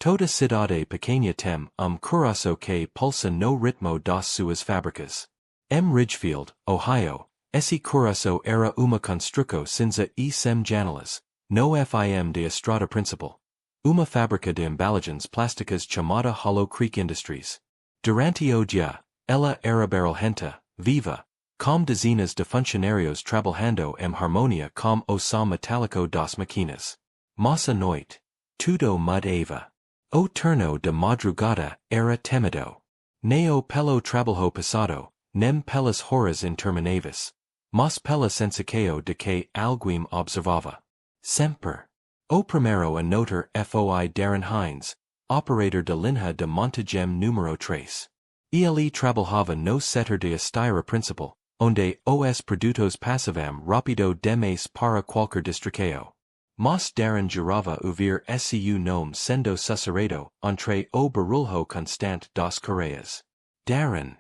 Toda cidade pequena tem coração que pulsa no ritmo das suas fábricas. Ridgefield, Ohio, esse coração era uma construção cinza e sem janelas, no fim de estrada principal. Uma fábrica de embalagens plásticas chamada Hollow Creek Industries. Durante o dia, ela era barulhenta, viva, com dezenas de funcionários trabalhando em harmonia com o som metálico das máquinas. Mas à noite, tudo mudava. O turno de madrugada era temido. Neo pelo trabalho passado, nem pelas horas intermináveis, mas pela sensação de que alguém observava. Sempre. O primeiro a notar foi Darren Hines, operador de linha de montagem número 3. Ele trabalhava no setor de esteira principal, onde os produtos passavam rápido demais para qualquer distração. Mas Darren jurava ouvir seu nome sendo sussurrado entre o barulho constante das correias. Darren.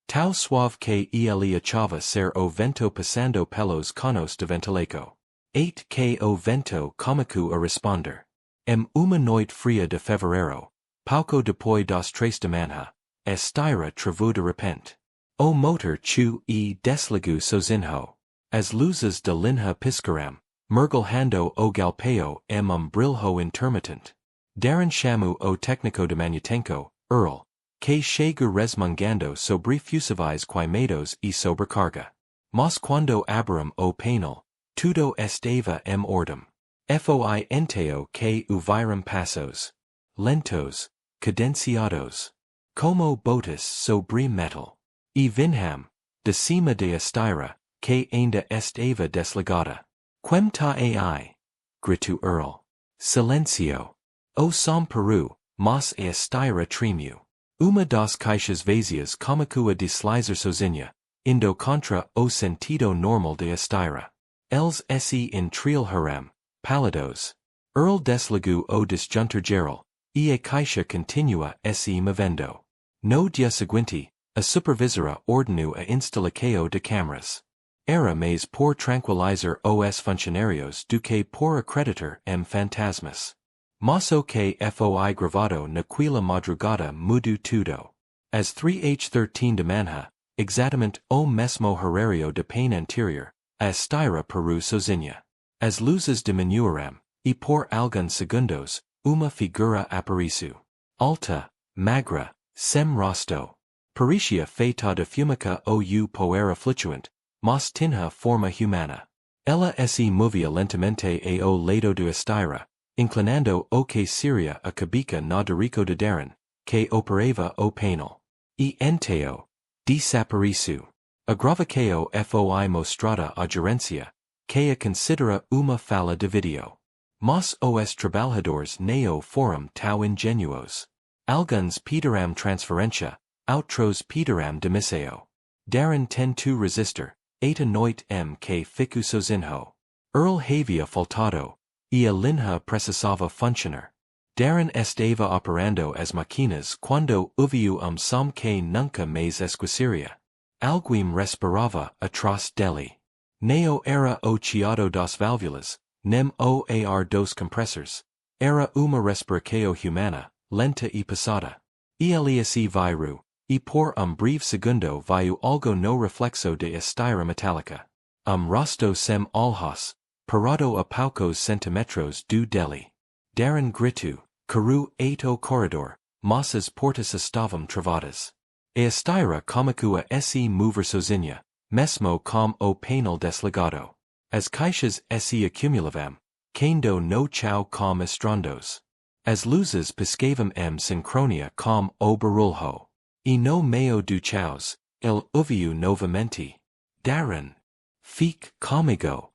Tão suave que ele achava ser o vento passando pelos canos de ventilação. Eis que o vento começou a responder. Uma noite fria de fevereiro, pouco depois das 3 da manhã, a esteira travou de repente. O motor chu e desligou sozinho. As luzes de linha piscaram, mergulhando o galpão brilho intermitente. Darren chamou o técnico de manutenção, Earl, que chegou resmungando sobre fusíveis queimados e sobrecarga. Mas quando abriram o painel, tudo estava ordem. Foi então que ouviram passos. Lentos, cadenciados. Como botas sobre metal. E vinham, de cima de esteira, que ainda estava desligada. Quem tá ai? Gritou Earl. Silencio. O som parou, mas a esteira tremeu. Uma das caixas vazias começou a deslizar sozinha, indo contra o sentido normal de esteira. Eles se entreolharam, pálidos. Earl desligou o disjuntor geral, e a caixa continua se movendo. No dia seguinte, a supervisora ordenou a instalação de câmaras. Era mais por tranquilizar os funcionários do que por acreditar fantasmas. Mas o que foi gravado naquela madrugada mudou tudo. Às 3h13 da manhã, exatamente o mesmo horário de pain anterior, a esteira parou sozinha. As luzes diminuíram, e por alguns segundos, uma figura apareceu. Alta, magra, sem rosto. Parecia feita de fumica ou poeira flutuante, mas tinha forma humana. Ela se movia lentamente ao lado do esteira, inclinando o que seria a cabeça na direção de Darren, que operava o painel. E então, desapareceu. A gravação foi mostrada à gerência, que a considera uma falha de vídeo. Mas os trabalhadores não foram tão ingenuos. Alguns pediram transferência, outros pediram demissão. Darren tentou resistir, eta noite que ficou sozinho. Earl havia faltado, e a linha precisava funcionar. Darren estava operando as máquinas quando ouviu som que nunca mais esqueceria. Alguém respirava atrás dele. Não era o chiado das válvulas, nem o ar dos compressores. Era uma respiração humana, lenta e pesada. Ele se virou, e por breve segundo viu algo no reflexo de esteira metálica. Rosto sem olhos, parado a poucos centímetros do dele. Darren gritou, correu o corredor, mas as portas estavam travadas. A esteira começou a se mover sozinha, mesmo com o painel desligado. As caixas se acumulavam, caindo no chão com estrondos. As luzes piscavam sincronia com o barulho. E no meio do caos, ele ouviu novamente. Darren. Fique comigo.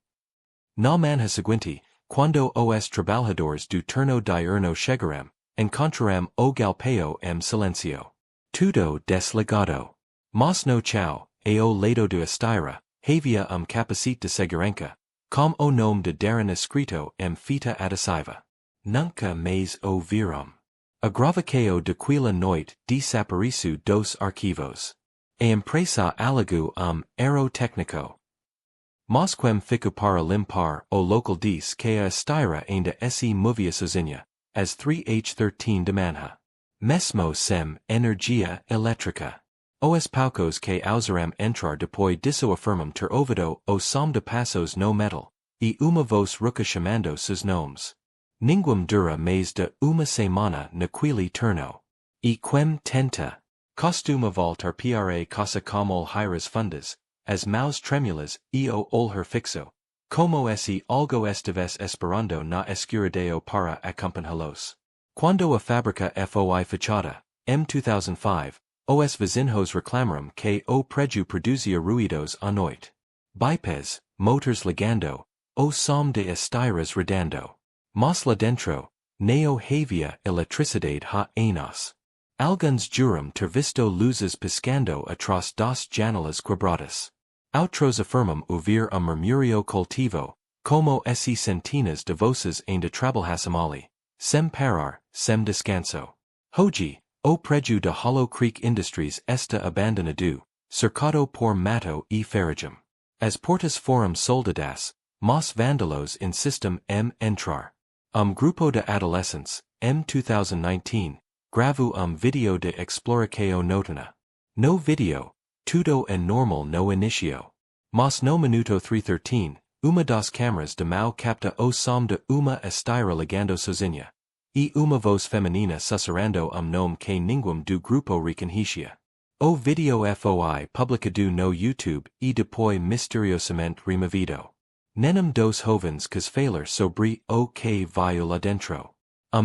Na manhã seguinte, quando os trabalhadores do turno diurno chegaram, encontraram o galpão silencio. Tudo desligado. Mas no chão, ao lado do esteira, havia capacete de segurança, com o nome de Darren escrito fita adesiva. Nunca mais o viram. A gravação daquela noite desapareceu dos arquivos. A empresa alugou aerotécnico. Mas quem ficou para limpar o local diz que a esteira ainda se movia sozinha, as 3H13 de manha. Mesmo sem energia elétrica. Os paucos que usaram entrar depois disso affirmam ter ouvido o som de passos no metal, e uma voz rouca chamando seus nomes. Ninguém dura mais de uma semana naquele turno. E quem tenta. Costuma voltar para casa como hiras fundas, as mãos tremulas e o olhar fixo. Como esse algo estives esperando na escuridão para acompanhá-los. Quando a fábrica foi fechada, em 2005, os vizinhos reclamaram que o prédio produzia ruídos à noite. Bipes, motores ligando, o som de esteiras rodando. Mas lá dentro, não havia eletricidade ha anos. Alguns juram ter visto luzes piscando atrás das janelas quebradas. Outros afirmam ouvir murmúrio coletivo, como esse centenas de voces ainda trabalhassem ali, sem parar, sem descanso. Hoje, o prédio de Hollow Creek Industries está abandonado, cercado por mato e ferrugem. As portas foram soldadas, mas vândalos insistem em entrar. Grupo de adolescentes, em 2019, gravou vídeo de exploração noturna. No vídeo, tudo é normal no início. Mas no minuto 313, uma das câmeras de mão capta o som de uma esteira ligando sozinha. E uma voz feminina sussurrando nome que ninguém do grupo reconhecia. O vídeo foi publicado no YouTube e depois misteriosamente removido. Nenhum dos jovens quis falar sobre o que veio lá dentro.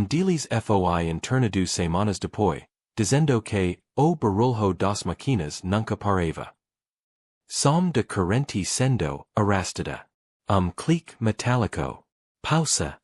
Deles foi internado semanas depois, dizendo que o barulho das máquinas nunca parava. Som de corrente sendo arrastada. Clique metálico. Pausa.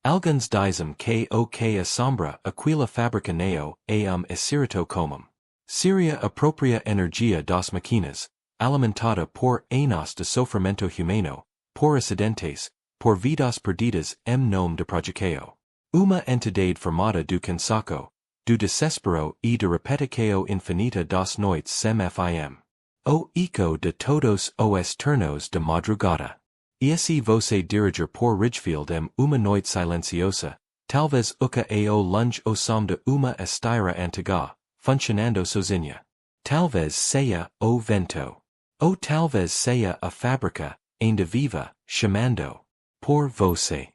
Alguns dizem que o que assombra aquela fábrica neo é espírito comum. Seria a própria energia das máquinas, alimentada por anos de sofrimento humano, por acidentes, por vidas perdidas em nome de projeto. Uma entidade formada do cansaço, do desespero e de repetição infinita das noites sem fim. O eco de todos os turnos de madrugada. E se você diriger por Ridgefield uma noite silenciosa, talvez uca ao longe o som de uma esteira antiga, funcionando sozinha. Talvez seja o vento. Ou talvez seja a fábrica, ainda viva, chamando por você.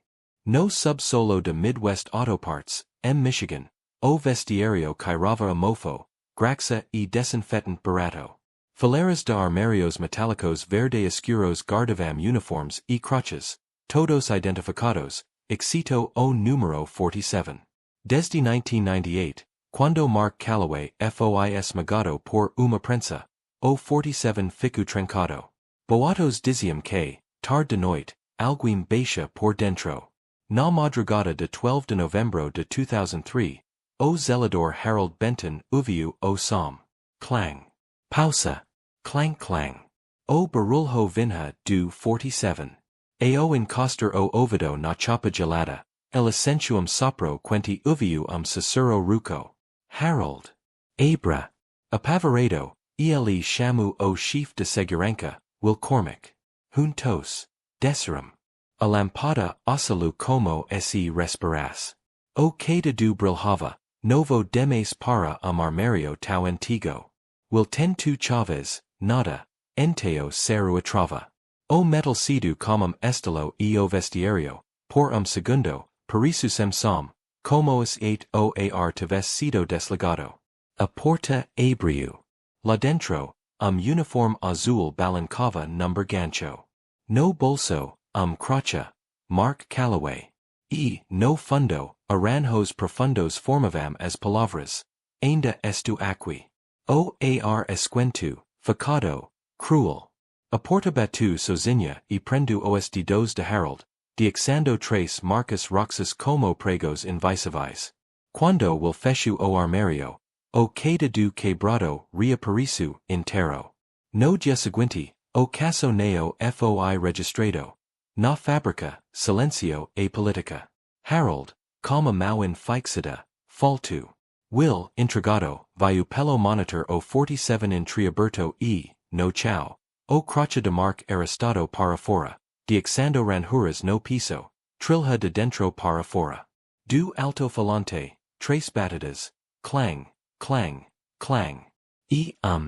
No subsolo de Midwest Auto Parts, em Michigan, o vestiário cairava a mofo, graxa e desinfetante barato. Fileiras de armários metálicos verde escuros guardavam uniformes e crutches, todos identificados, exceto o número 47. Desde 1998, quando Mark Calloway foi esmagado por uma prensa, o 47 ficou trancado. Boatos diziam que, tarde de noite, alguém baixa por dentro. Na madrugada de 12 de novembro de 2003, o zelador Harold Benton ouviu o som. Clang. Pausa. Clang clang. O barulho vinha do 47. O encoster o ouvido na chapa gelada, el ascensuum sopro quente ouviu sussurro ruco. Harold. Abra. Apavorado, ele chamou o chefe de segurança, Will Cormack. Juntos. Desceram. A lampada oscilu como se respiras. O que do brilhava, novo demais para armário tão antigo. Will tentu chaves, nada, enteo seru atrava. O metal sido como estilo e o vestiario, por segundo, perisu sem som, como es 8 o ar tivesse sido desligado. A porta abriu. Lá dentro, uniforme azul balancava number gancho. No bolso, crotcha, Mark Calloway. E, no fundo, arranjos profundos formavam as palavras. Ainda estu aqui. O ar esquento, facado, cruel. A porta batu sozinha e prendo os dedos de Harold, dixando tres marcas roxas como pregos invisíveis. Quando will fechu o armário, o queda do quebrado reaparisu inteiro. No dia seguinte, o caso neo foi registrado. Na fábrica, silencio e política. Harold, calma mal fixada, faltu. Will, intrigado, viu pelo monitor o 47 entreaberto e, no chao. O crotcha de Mark arrestado para fora, dixando ranhuras no piso, trilha de dentro para fora. Do alto falante, tres batidas, clang, clang, clang.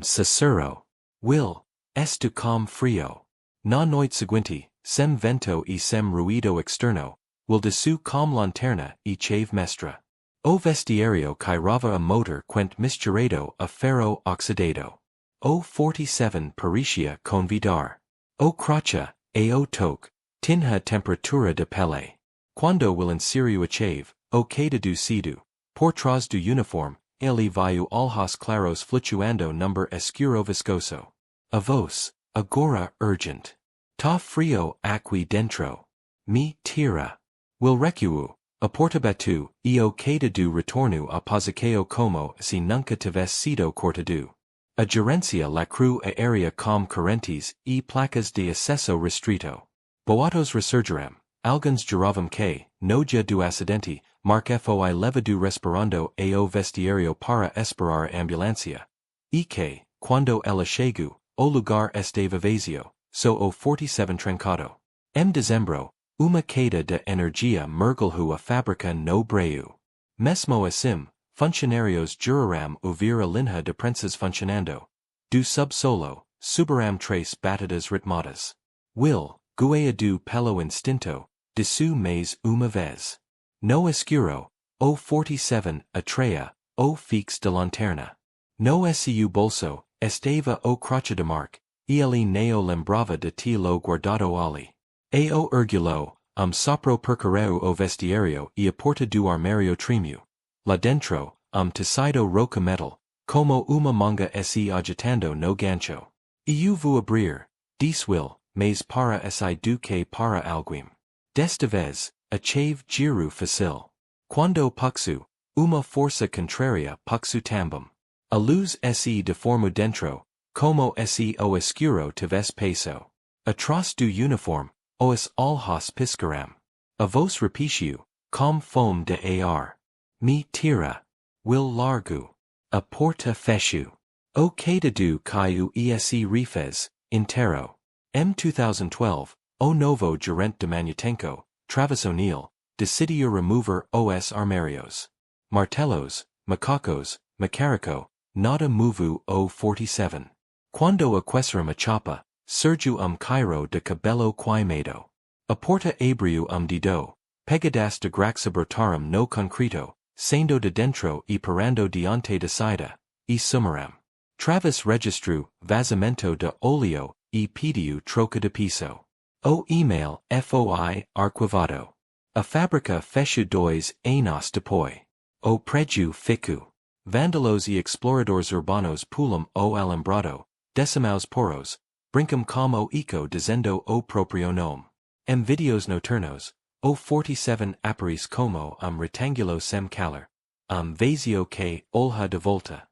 Cicero. Will, estu com frio. Na noite seguinte, sem vento e sem ruido externo, will dessu com lanterna e chave mestra. O vestiario cairava a motor quent misturado a ferro oxidado. O 47 pericia convidar. O cracha, o toque, tinha temperatura de pele. Quando will inseriu a chave, o que deducido, por trás do uniforme, ele viu alhos claros flutuando number escuro viscoso. Avos, agora urgent. Ta frio aqui dentro. Me tira. Will recuo, a portabatu, e o que dedu retorno a posiceo como se nunca tivesse sido cortado. A gerencia la cruz aérea com correntes e placas de acesso restrito. Boatos resurgiram, alguns giravam que, no dia do acidente, Mark foi levado respirando ao vestiário para esperar a ambulância. E que, quando ela chegou, o lugar estava vazio, so o 47 trancado. Dezembro, uma queda de energia mergulhou a fábrica no breu. Mesmo assim, funcionários juraram ouvir a linha de prensas funcionando. Do subsolo, subiram três batidas ritmadas. Will, guia do pelo instinto, dessu mais uma vez. No escuro, o 47 atraia, o fix de lanterna. No seu bolso, estava o crotcha de Mark, e ele neo lembrava de ti lo guardado ali. O ergulo, sopro percorreu o vestiario e a porta do armário tremeu. Lá dentro, tecido roca metal, como uma manga se agitando no gancho. Eu vou abrir, disse Will, mas para si do que para alguém. Desta vez, a chave giru facil. Quando puxu, uma força contrária puxu também. A luz se deformou dentro, como se o escuro tivesse peso. Atrás do uniforme, os alhos piscaram. A voz repetiu, com fome de ar. Me tira. Will largo. A porta fechou. O quedado caiu se refez, inteiro. 2012, o novo gerente de Manutenco, Travis O'Neill, decidiu remover os armários. Martelos, macacos, macarico, nada movu o 47. Quando aqueceram a chapa, surgiu cairo de cabelo queimado. A porta abriu dido, pegadas de graxa brotaram no concreto, saindo de dentro e parando diante da saída, e sumaram. Travis registrou vazamento de óleo e pediu troca de piso. O email foi arquivado. A fábrica fechou 2 anos depois. O prédio ficou. Vândalos e exploradores urbanos pulam o alambrado, decimaus poros, brincam como eco dizendo o proprio nome. Vídeos noturnos, o 47 aparece como retangulo sem calor. Vazio que olha de volta.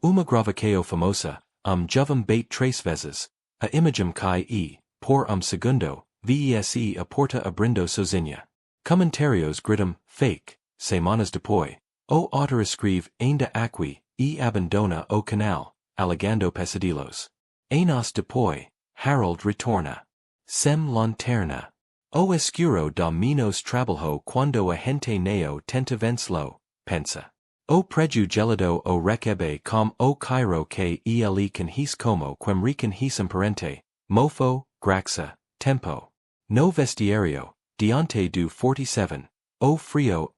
Uma gravação famosa, jovem bait 3 vezes, a imagem cai e, por segundo, vese a porta abrindo sozinha. Comentários gritam, fake, semanas depois. O autor escreve ainda aqui, e abandona o canal, alegando pesadillos. Anos depois, Harold retorna. Sem lanterna. O escuro da menos trabalho quando a gente neo tenta vencê-lo, pensa. O preju gelado o recebe com o cairo que ele conhece como quem reconhece parente, mofo, graxa, tempo. No vestiario, diante do 47, o frio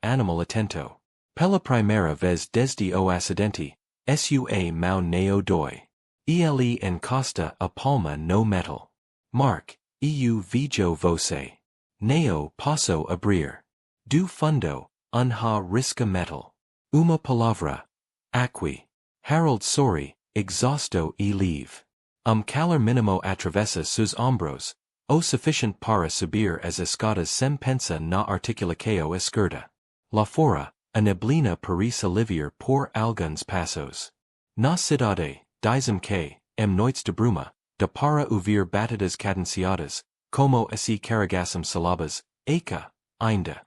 animal atento. Pela primeira vez desde o acidente, sua mão neo dói. Ele encosta a palma no metal. Mark, eu vejo você. Neo posso abrir. Do fundo, risca metal. Uma palavra. Aqui. Harold sorri, exausto e livre. Calor mínimo atravessa seus ombros, o suficiente para subir as escadas sem pensa na articulação esquerda. Lá fora, a neblina parece aliviar por alguns passos. Na cidade, dizem que, noites de bruma, de para ouvir batidas cadenciadas, como se carregassem salabas, eca, ainda.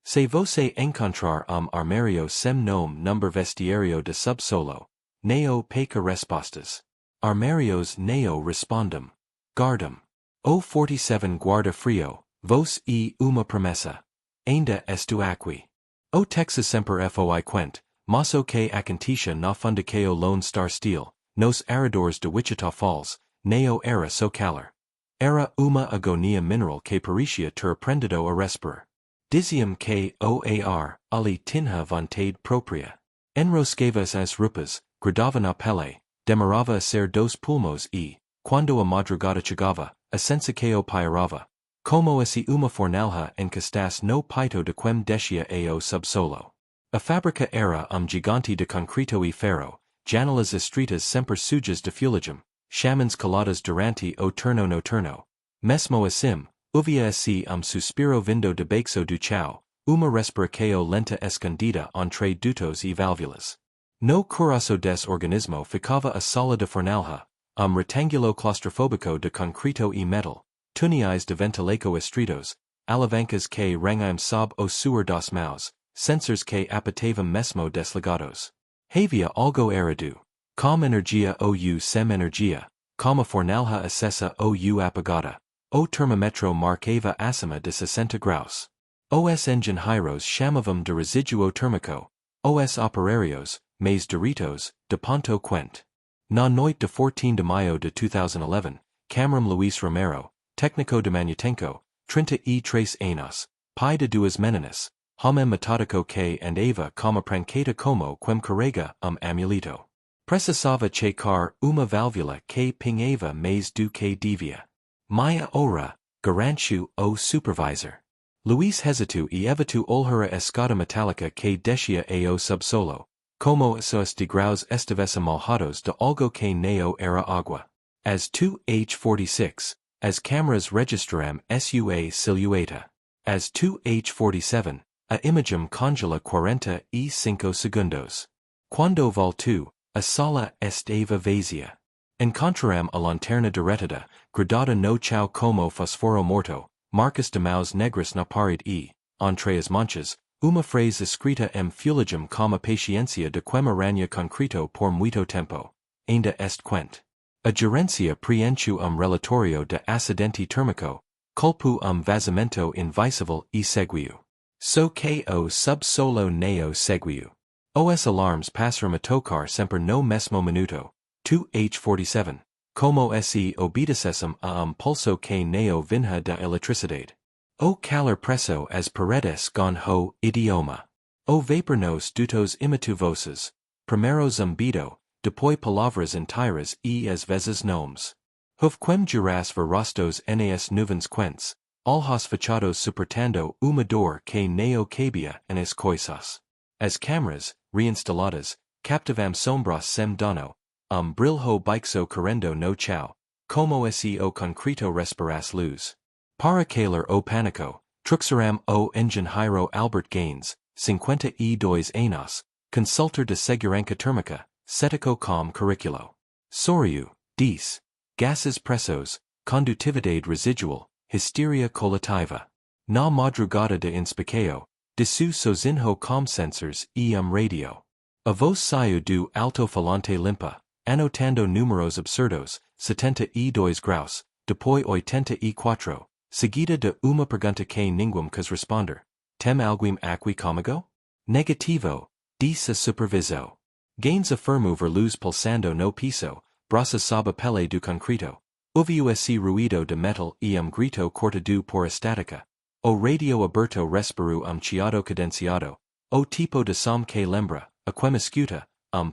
Se você encontrar armário sem nome number vestiario de subsolo, neo peca respostas. Armários neo respondem. Guardam. O 47 guarda frio, vos e uma promessa. ainda estu aqui. O Texas semper foi quent, mas o que acontecia na funda que o Lone Star Steel, nos arredores de Wichita Falls, neo era so calor. Era uma agonia mineral que parecia ter aprendido a respirar. Diziam que oar, ali tinha vontade própria. Enroscava as rupas, gridava na pele, demorava a ser dos pulmos e, quando a madrugada chegava, a sensa que o pairava. Como esse uma fornalha encastas no peito de quem descia ao subsolo. A fábrica era gigante de concreto e ferro, janelas estreitas sempre sujas de fuligem, chamans caladas durante o turno noturno. Mesmo assim, havia esse suspiro vindo de baixo do chão, uma respiração lenta escondida entre dutos e válvulas. No coração des organismo ficava a sala de fornalha, retangulo claustrofóbico de concreto e metal, tunais de ventilaco estreitos, alavancas que rangiam sob o suor das mãos, sensors que apitavam mesmo desligados. Havia algo errado. Com energia ou sem energia, com a fornalha acesa ou apagada, o termômetro marcava acima de 60 graus. Os engenheiros chamavam de residuo térmico, os operarios, mais direitos, de ponto quente. Na noite de 14 de maio de 2011, Cameron Luis Romero, técnico de Manutenco, 33 anos, pai de duas meninas, homem metódico que andava como prancata como quem carrega amuleto. Precisava checar uma válvula que pingava mais do que devia. Maya ora, garantiu o supervisor. Luis hesitou e evitou olhar a escada metálica que descia ao subsolo, como os degraus estivessem molhados de algo que não era água. As 2h46, as câmeras registraram sua silhueta. As 2h47, a imagem congela 45 segundos. Quando voltou, a sala estava vazia. Encontraram a lanterna derretida, gradada no chão como fosforo morto, marcas de mãos negras na parede e, entre as manchas, uma frase escrita fuligem como paciência de quem aranha concreto por muito tempo. Ainda est quente. A gerência preencheu relatorio de acidente térmico, culpo vazamento invisível e seguiu. So que o subsolo neo seguiu. Os alarmes passaram a tocar sempre no mesmo minuto, 2h47, como se obedecessem a pulso que neo vinha da eletricidade. O calor preso as paredes con ho idioma. O vapor nos dutos imitu voces, primero zumbido, depois palavras inteiras e às vezes nomes. Houve quem juras ver rostos nas nuvens quentes, alhos fechados suportando uma dor que neo cabia nas coisas. As câmeras, reinstaladas, captavam sombras sem dono, brilho baixo correndo no chão, como se o concreto respirasse luz. Para calar o pânico, truxaram o engenheiro Albert Gaines, 52 anos, consultor de segurança térmica, cético com currículo. Sorriu, diz, gases pressos, condutividade residual, hysteria coletiva. Na madrugada de inspeção, de su sozinho com sensors e radio. A voz saiu do alto-falante limpa, anotando números absurdos, 72 graus, depois 84, seguida de uma pergunta que ninguém quis responder. Tem alguém aqui comigo? Negativo, disse a supervisão. Gaines afirmou ver luz pulsando no piso, braços sob a pele do concreto. Ouviu esse ruído de metal e grito cortado por estática. O radio aberto respirou chiado cadenciado, o tipo de som que lembra, a quem escuta,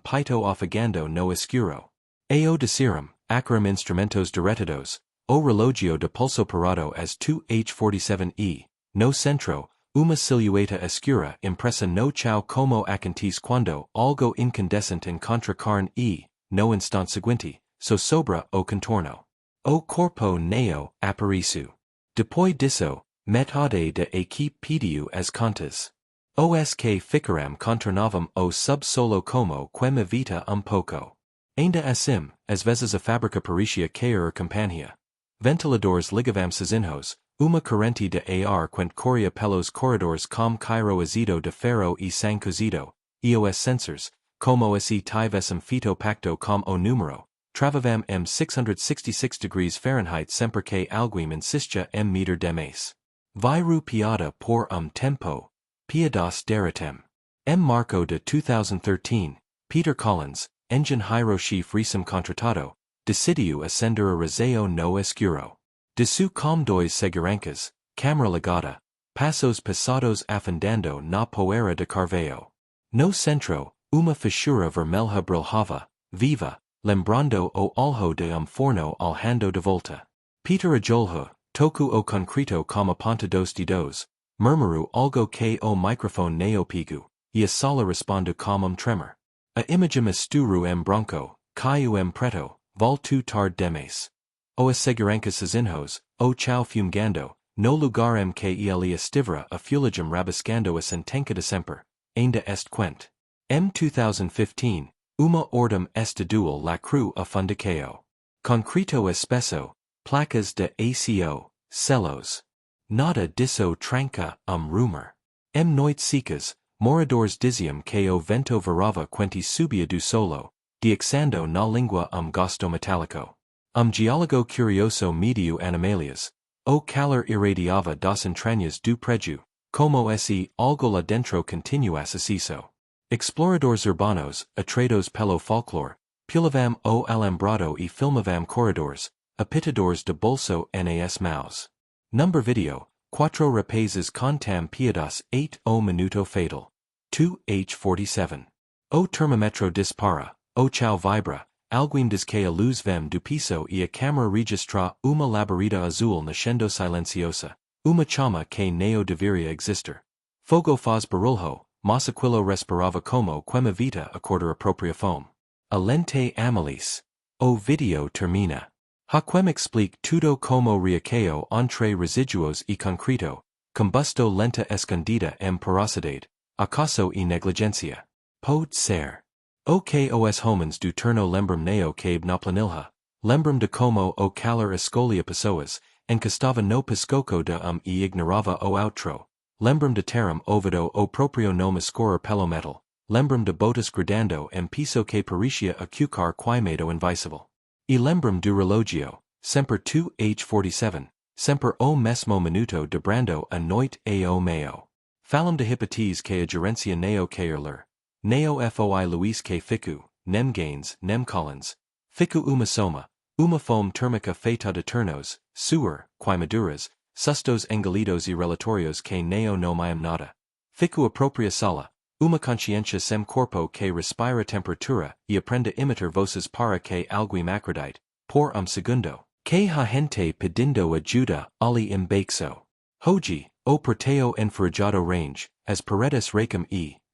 peito ofegando no escuro. Ao deciram, acram instrumentos derretidos, o relógio de pulso parado as 2h47 e, no centro, uma silhueta escura impressa no chão como acontece quando algo incandescente encontra carne e, no instante seguinte, so sobra o contorno. O corpo neo apareceu. Depois disso, metade da equipe pediu as contas. Os que ficaram contornavam o subsolo como quem evita pouco. Ainda assim, às vezes a fábrica parecia cair companhia. Ventiladores ligavam sozinhos, uma corrente de ar quente corria pelos corredores com cairo azido de ferro e sangue cozido, e os sensors, como se tivessem feito pacto com o número, travavam 666 degrees Fahrenheit sempre que alguém insistia meter demais. Viru piada por tempo, piadas deritem. M. Marco de 2013, Peter Collins, Engine Hiroshi Frisum Contratado, Decidiu Ascendere Razeo no Escuro. De su com dois Segurancas, Camera Legata, Passos Pesados Afundando na Poeira de Carveo. No Centro, uma Fissura Vermelha Brilhava, Viva, Lembrando o Alho de Forno Alhando de Volta. Peter Ajolho, Toku o Concreto como Ponta dos Dedos, Murmuru algo que o microphone neopigu, e a sala respondo como tremor. A imagem esturu bronco, caiu preto, vol tu tard demes. O assegurancas inhos, o chau fumgando, no lugar que ele estivera a fulagem rabiscando a sentenca de semper, ainda est quent. M. 2015, uma ordem este dual la cruz a fundiceo. Concreto espesso, placas de ACO, celos. Nada disso tranca rumor. M. Noit secas, moradores dizium que o vento varava quenti subia do solo, diexando na língua gosto metálico. Geólogo curioso mediu animalias, o calor irradiava das entrañas do preju, como esse algo lá dentro continuas acceso. Exploradores urbanos, atrados pelo folclore, pulavam o alambrado e filmavam corredores, apitadores de bolso nas mãos. Number video, quatro rapazes contam piadas 8 o minuto fatal. 2h47. O termometro dispara, o chau vibra, alguém diz que a luz vem do piso e a câmera registra uma labareda azul nascendo silenciosa, uma chama que neo deveria existir. Fogo faz barulho, mas aquilo respirava como quema vita acorda a própria fome. A lente amelis. O video termina. Haquem explique tudo como reaqueo entre residuos e concreto, combusto lenta escondida porosidade, acaso e negligencia. Pode ser. O que os homens do turno lembram neo cabe na planilha, lembram de como o calor escolia pessoas, encostava no pescoco de e ignorava o outro, lembram de terem ouvido o próprio nome escorrer pelo metal, lembram de botas gridando piso que parecia acucar queimado invisível. E lembram do relógio, sempre 2h47, sempre o mesmo minuto de brando a noite ao meio. Falam de hipótese que a gerência neo caerler, neo foi Luís que ficu, nem Gaines, nem Collins, ficu uma soma, uma fome térmica feita de turnos, suor, queimaduras, sustos engolidos e relatórios que neo no miam nada. Ficu a própria sala, uma consciência sem corpo que respira temperatura e aprende a imitar voces para que alguém acredite, por segundo, que ha gente pedindo ajuda ali embaixo. Hoje, o porteo enferrujado range, as paredes racam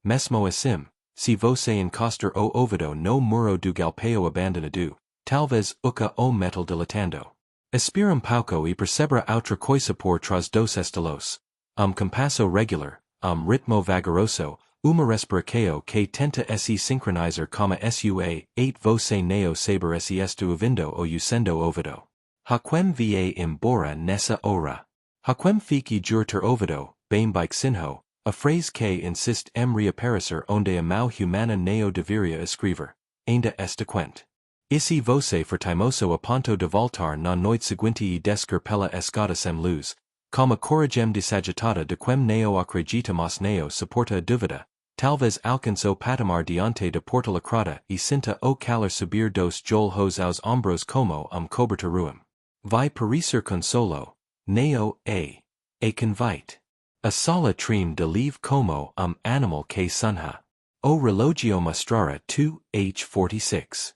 mesmo assim, se você encostar o ouvido no muro do galpão abandonado, talvez uca o metal dilatando. Espera pouco e percebra outra coisa por trás dos estelos. Compasso regular, ritmo vagaroso, uma respiração que tenta se sincronizar como sua, 8 você neo saber se estu ouvindo ou usando ouvido. Haquem va embora nessa hora. Haquem fique jurter ouvido, bem sinho, a phrase que insiste reaparecer onde a mão humana neo deveria escrever, ainda esta quente. Esse você fortimoso a ponto de voltar na noite seguinte e descer pela escada sem luz, como coragem desagitada de quem neo acredita mas neo suporta a dúvida, talvez alcance o patamar diante de porta lacrada e sinta o calor subir dos joelhos aos ombros como coberta ruim. Vai parecer consolo, neo a convite. A sala trem de leve como animal que sunha. O relógio mostrara 2h46.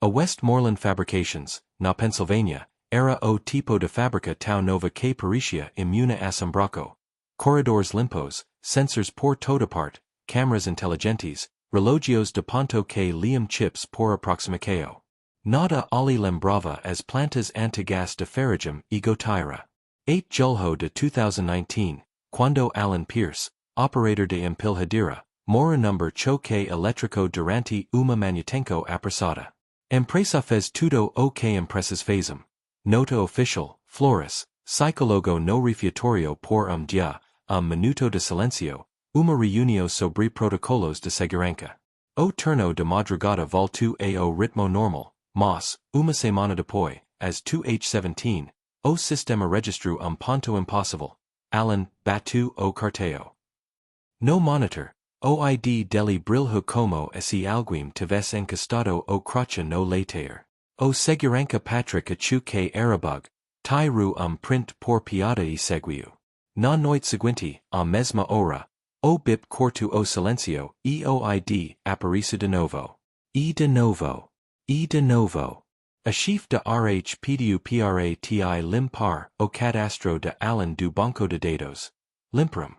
A Westmoreland Fabrications, na Pennsylvania, era o tipo de fábrica tão nova que parecia imuna assombraco. Corredores limpos, sensors por toda parte, câmeras inteligentes, relógios de ponto que liam chips por aproximação. Nada ali lembrava as plantas antigas de ferrugem e goteira. 8 Julho de 2019, quando Alan Pierce, operator de empilhadeira, mora number choque elétrico durante uma manutenção apressada. Empresa fez tudo o que empresas fazem. Nota oficial, Flores, psicólogo no refeitório por dia, minuto de silencio, uma reunião sobre protocolos de segurança. O turno de madrugada voltou ao ritmo normal, Moss, uma semana depois, as 2H17, o sistema registro ponto impossível, Alan, batu o carteo. No monitor, OID dele brilho como se alguém tivesse encostado o crocha no leiteiro. O segurança Patrick achu que era bug, tairu print por piada e seguiu. Na noite seguinte, a mesma hora, o bip corto o silencio, e OID aparece de novo. E de novo. E de novo. A chief de RH pediu prati limpar o cadastro de Alan do banco de dados. Limpram.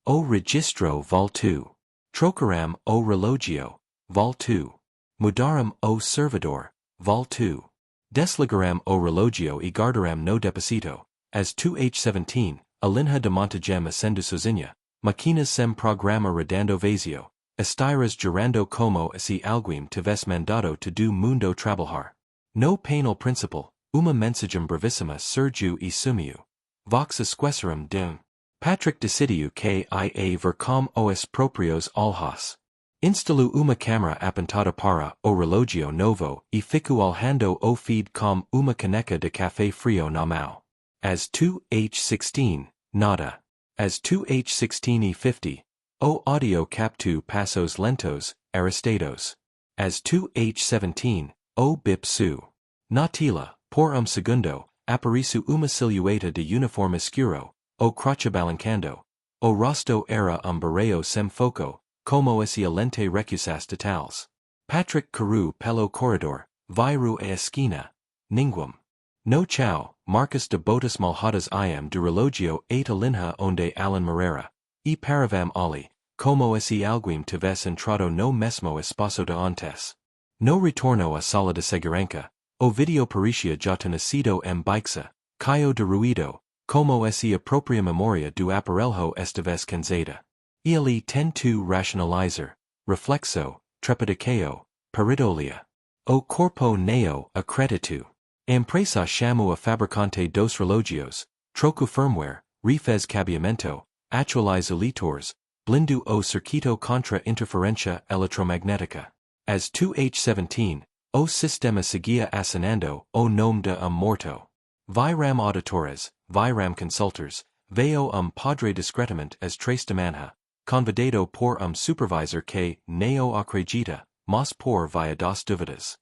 O registro voltu. Trocaram o relógio, voltu. Mudaram o servidor, voltu. Desligaram o relógio e guardaram no depósito. As 2H17, a linha de montagem acendo sozinha, máquinas sem programa rodando vazio, estiras girando como se alguém tivesse mandado todo mundo trabalhar. No painel principal, uma mensagem brevíssima surgiu e sumiu. Vox esqueceram de Patrick decidiu que ia ver com os proprios olhos. Instalou uma câmera apontada para o relógio novo e ficou olhando o feed com uma caneca de café frio na mão. As 2H16, nada. As 2H16 e 50, o audio captu passos lentos, arrestados. As 2H17, o bip su. Na tela, por segundo, aparece uma silhueta de uniforme escuro, o crocha balancando. O rosto era barreo sem foco, como esse lente recusas de tals. Patrick correu pelo corredor, viru a esquina. Ninguém. No chao, Marcus de botas malhadas iam do relógio a linha onde Alan Moreira. E paravam ali, como se alguém tivesse entrado no mesmo espaço de antes. No retorno a sala de segurança, o vídeo parecia já ter nascido baixa, caio de ruído, como se a própria memória do aparelho estivesse cansada. Ele tem tu rationalizer, reflexo, trepidação, pareidolia. O corpo neo acredito. A empresa chamou a fabricante dos relógios, troco firmware, refez cabeamento, atualiza leitores, blindou o circuito contra interferência eletromagnética. As 2H17, o sistema seguia assinando o nome de morto. Viram auditores, viram consultores, veio padre discretamente as 3 de manhã, convidado por supervisor que neo acredita, mas por via das dúvidas.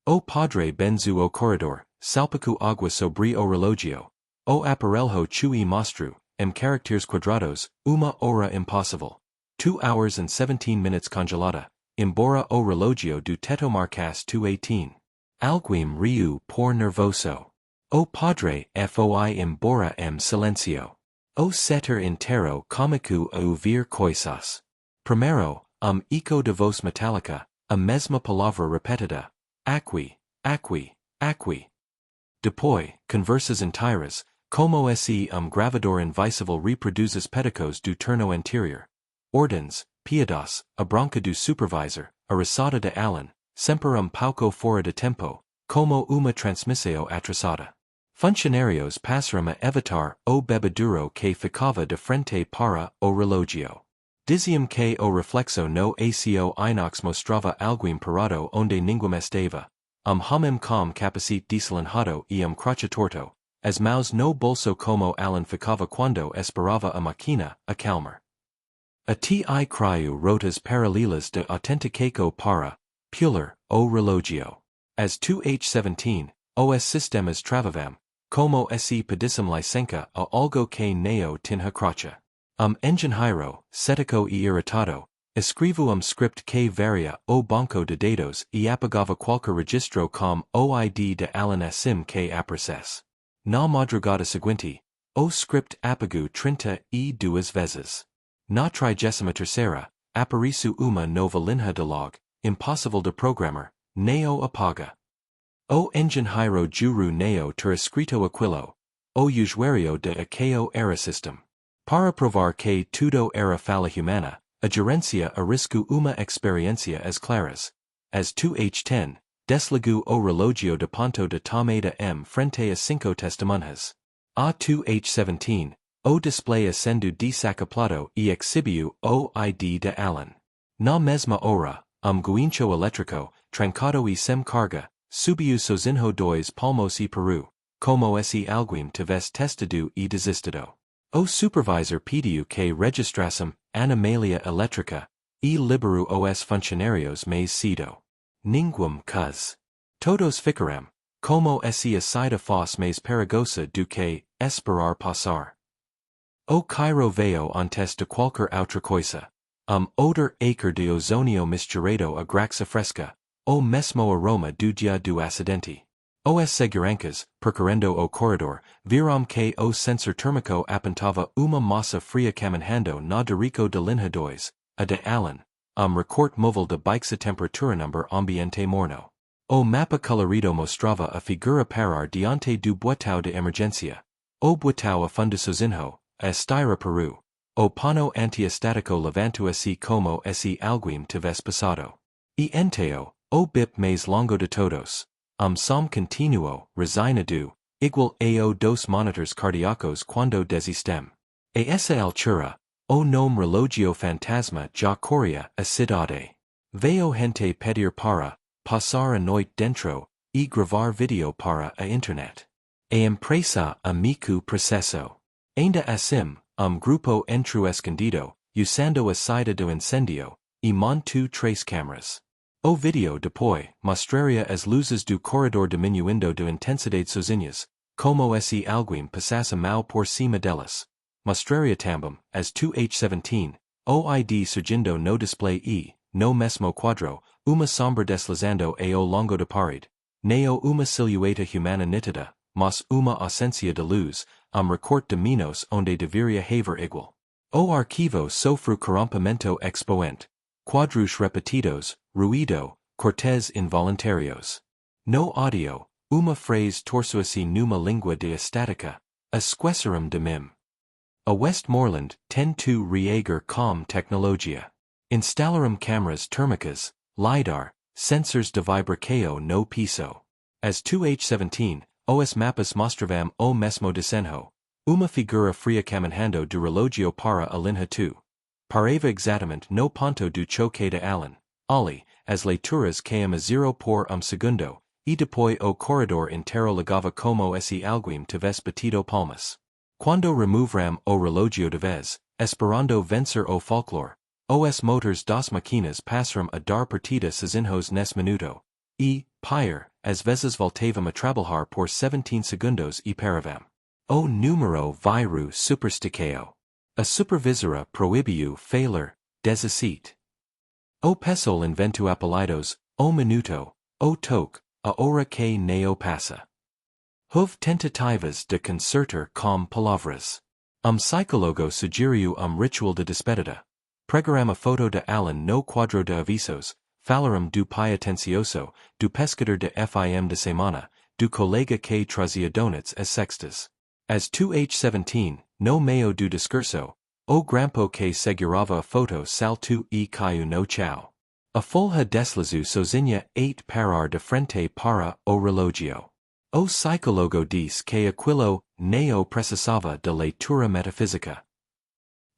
O padre benzu o corredor, salpicou água sobre o relógio. O aparelho chui mostru, caracteres quadrados, uma hora impossível. 2 hours and 17 minutes congelada, embora o relógio do teto marcas 2:18. Alguém riu por nervoso. O padre foi embora silencio. O setor inteiro comico a ouvir coisas. Primeiro, eco de voz metálica, a mesma palavra repetida. Aqui, aqui, aqui. Depois, conversas inteiras, como esse gravador invisível reproduzes pedicos do turno anterior. Ordens, piadas, a bronca do supervisor, a risada de Alan, sempre pouco fora de tempo, como uma transmissão atrasada. Funcionários passaram a evitar o bebedouro que ficava de frente para o relógio. Diziam que o reflexo no aco inox mostrava alguém parado onde ninguém estava. Homem com capacete desalinhado e crocha torto, as mãos no bolso como Alan ficava quando esperava a máquina acalmar. A ti criou rotas paralelas de autenticaco para pular o relógio. As 2H17, os sistemas travavam, como se pedissem licença a algo que neo tinha crocha. Engenheiro, cético e irritado, escrevo script que varia o banco de dados e apagava qualquer registro com o ID de Alan assim que aparecesse. Na madrugada seguinte, o script apagou 32 vezes. Na 33ª, apareceu uma nova linha de log, impossível de programar, neo apaga. O engenheiro juro neo ter escrito aquilo, o usuário de aquele era system. Para provar que tudo era falha humana, a gerência arriscou uma experiência as claras. As 2H10, desligou o relógio de ponto de tomada frente a 5 testemunhas. A 2H17, o display sendo desacoplado e exibiu o ID de Alan. Na mesma hora, guincho elétrico, trancado e sem carga, subiu sozinho dois palmos e peru, como esse alguim tivesse testado e desistido. O supervisor pediu que registrassem animalia elétrica, e liberu os funcionários mais cedo. Ninguém cus. Todos ficaram, como esse a saída fosse mais perigosa do que esperar passar. O Cairo veio antes de qualquer outra coisa. Odor acre de ozonio misturado a graxa fresca, o mesmo aroma do dia do acidente. Os segurancas, percorrendo o corredor, viram que o sensor térmico apontava uma massa fria caminhando na direção de linha 2, a de Allen. Recorte móvel de baixa temperatura number ambiente morno. O mapa colorido mostrava a figura parar diante do botão de emergência. O botão a fundo sozinho, a estirar peru. O pano antiestático levantou-se como se alguém tivesse passado. E enteo, o bip mais longo de todos. Som continuo, resignado, igual ao dos monitores cardíacos quando desistem. A essa altura, o nome relógio fantasma já corria a cidade. Veio gente pedir para passar a noite dentro e gravar vídeo para a internet. A empresa amigo processo. Ainda assim, grupo entrou escondido, usando a saída do incêndio, e montou 3 câmeras. O vídeo depois mostraria as luzes do corredor diminuindo de intensidade sozinhas, como se alguém passasse mal por cima delas. Mostraria também, as 2H17, o ID surgindo no display e, no mesmo quadro, uma sombra deslizando ao longo da parede. Neo uma silhueta humana nítida, mas uma ausência de luz, recorte de menos onde deveria haver igual. O arquivo sofreu corrompimento expoente. Quadros repetidos, ruído, cortes involuntários. No audio, uma frase torçou-se numa língua de estática, esqueceram de mim. A Westmoreland tentou reagir com tecnologia. Instalaram câmeras térmicas, LiDAR, sensors de vibração no piso. As 2H17, os mapas mostravam o mesmo desenho. Uma figura fria caminhando do relógio para a linha 2. Parava exatamente no ponto do choque de Allen. Ali, as leituras caíam a 0 por segundo, e depois o corredor inteiro ligava como se alguém tivesse batido palmas. Quando removeram o relógio de vez, esperando vencer o folclore, os motores das máquinas passaram a dar partida sozinhos nesse minuto. E, pior, às vezes voltavam a trabalhar por 17 segundos e paravam. O número viru supersticao. A supervisora proibiu falar, desistir. O pessoal inventou apelidos, o minuto, o toque, a hora que neo passa. Houve tentativas de consertar com palavras. Psicólogo sugeriu ritual de despedida. Pregaram a foto de Allen no quadro de avisos, falaram do pai atencioso, do pescador de fim de semana, do colega que trazia donuts as sextas. As 2H17, no meio do discurso, o grampo que segurava a foto saltou e caiu no chão. A folha deslizou sozinha 8 parar de frente para o relógio. O psicólogo diz que aquilo neo precisava de leitura metafísica.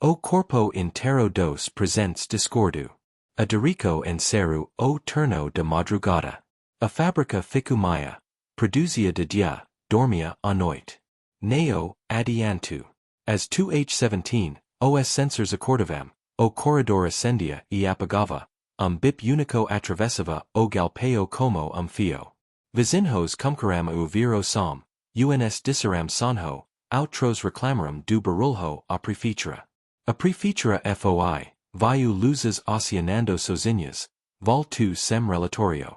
O corpo inteiro dos presentes discordo. Aderico en seru o turno de madrugada. A fábrica ficou maia. Produzia de dia, dormia à noite. Neo, adianto. As 2H17, os sensors acordavam, o corredor ascendia e apagava, bip único atravessava o galpão como fio. Vizinhos cumcaram o viro som, uns disseram sonho, outros reclamaram do barulho à prefeitura. A prefeitura foi, viu luzes acionando sozinhas, voltou sem relatório.